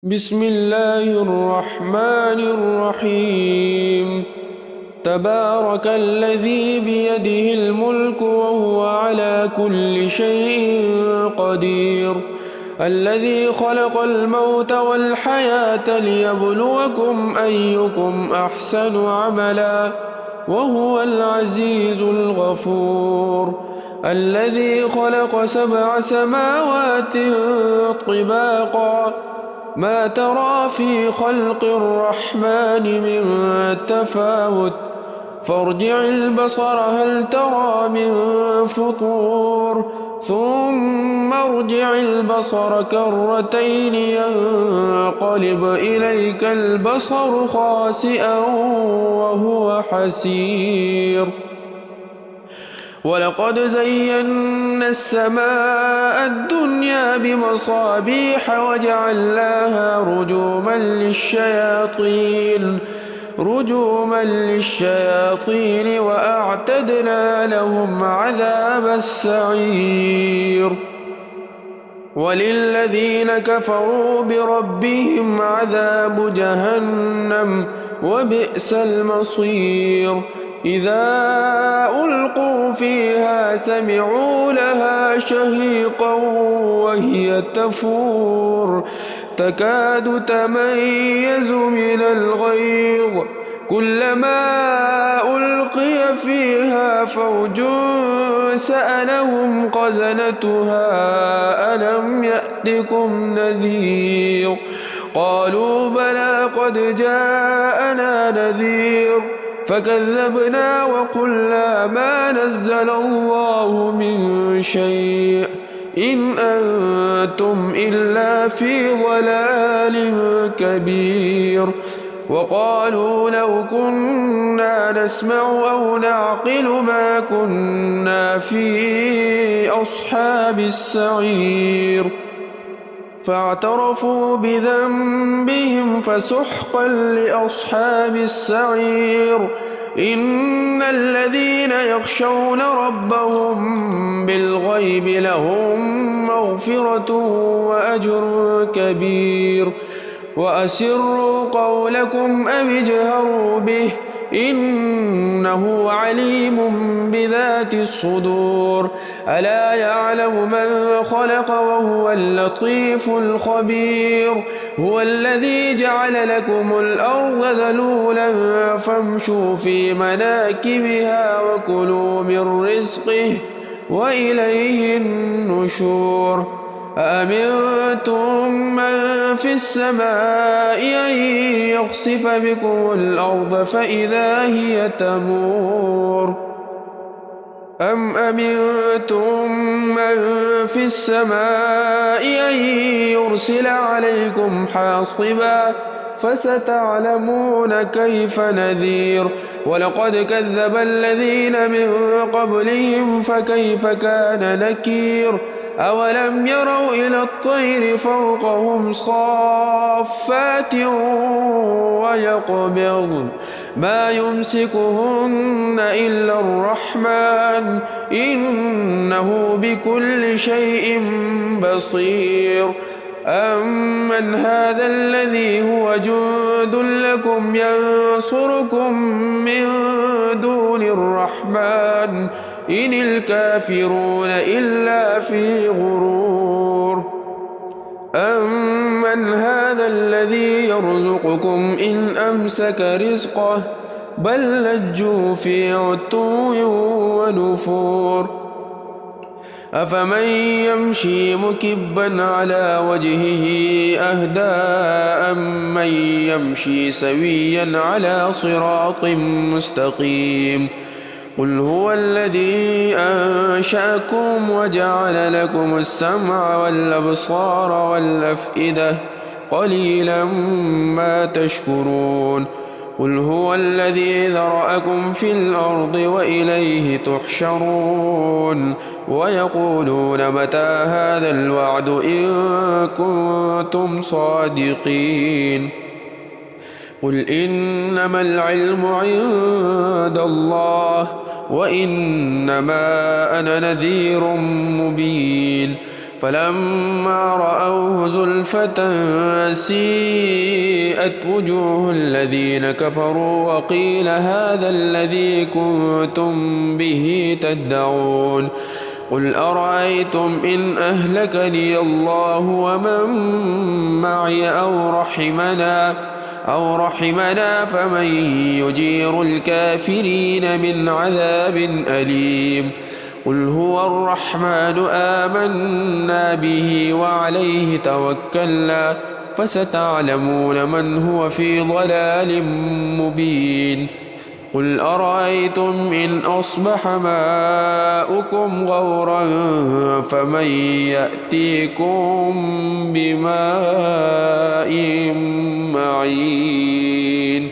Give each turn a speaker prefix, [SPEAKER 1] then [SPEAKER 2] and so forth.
[SPEAKER 1] بسم الله الرحمن الرحيم. تبارك الذي بيده الملك وهو على كل شيء قدير، الذي خلق الموت والحياة ليبلوكم أيكم أحسن عملا وهو العزيز الغفور، الذي خلق 7 سماوات طباقا ما ترى في خلق الرحمن من تفاوت، فارجع البصر هل ترى من فطور، ثم ارجع البصر كرتين ينقلب إليك البصر خاسئا وهو حسير. ولقد زينا السماء الدنيا بمصابيح وجعلناها رجوما للشياطين وأعتدنا لهم عذاب السعير. وللذين كفروا بربهم عذاب جهنم وبئس المصير. إذا ألقوا فيها سمعوا لها شهيقا وهي تفور تكاد تميز من الغيظ، كلما ألقي فيها فوج سألهم خزنتها ألم يأتكم نذير، قالوا بلى قد جاءنا نذير فكذبنا وقلنا ما نزل الله من شيء إن أنتم إلا في ضلال كبير. وقالوا لو كنا نسمع أو نعقل ما كنا في أصحاب السعير، فاعترفوا بذنبهم فسحقا لأصحاب السعير. إن الذين يخشون ربهم بالغيب لهم مغفرة وأجر كبير. وأسروا قولكم أو اجهروا به إنه عليم بذات الصدور. ألا يعلم من خلق وهو اللطيف الخبير. هو الذي جعل لكم الأرض ذلولا فامشوا في مناكبها وكلوا من رزقه وإليه النشور. أأمنتم من في السماء أن يخسف بكم الأرض فإذا هي تمور، أم أمنتم من في السماء أن يرسل عليكم حاصبا فستعلمون كيف نذير. ولقد كذب الذين من قبلهم فكيف كان نكير. أولم يروا إلى الطير فوقهم صافات ويقبضن ما يمسكهن إلا الرحمن إنه بكل شيء بصير. أمن هذا الذي هو جند لكم ينصركم من دون الرحمن إن الكافرون إلا في غرور. أمن هذا الذي يرزقكم إن أمسك رزقه بل لجوا في عتو ونفور. أفمن يمشي مكبا على وجهه أهدى أمن يمشي سويا على صراط مستقيم. قل هو الذي أنشأكم وجعل لكم السمع والأبصار والأفئدة قليلا ما تشكرون. قل هو الذي ذرأكم في الأرض وإليه تحشرون. ويقولون متى هذا الوعد إن كنتم صادقين. قل إنما العلم عند الله وإنما أنا نذير مبين. فلما رأوه زلفة سيئت وجوه الذين كفروا وقيل هذا الذي كنتم به تدعون قل أرأيتم إن أهلكني الله ومن معي أو رحمنا فمن يجير الكافرين من عذاب أليم قل هو الرحمن آمنا به وعليه توكلنا فستعلمون من هو في ضلال مبين قل أرأيتم إن أصبح ماؤكم غورا فمن يأتيكم بماء معين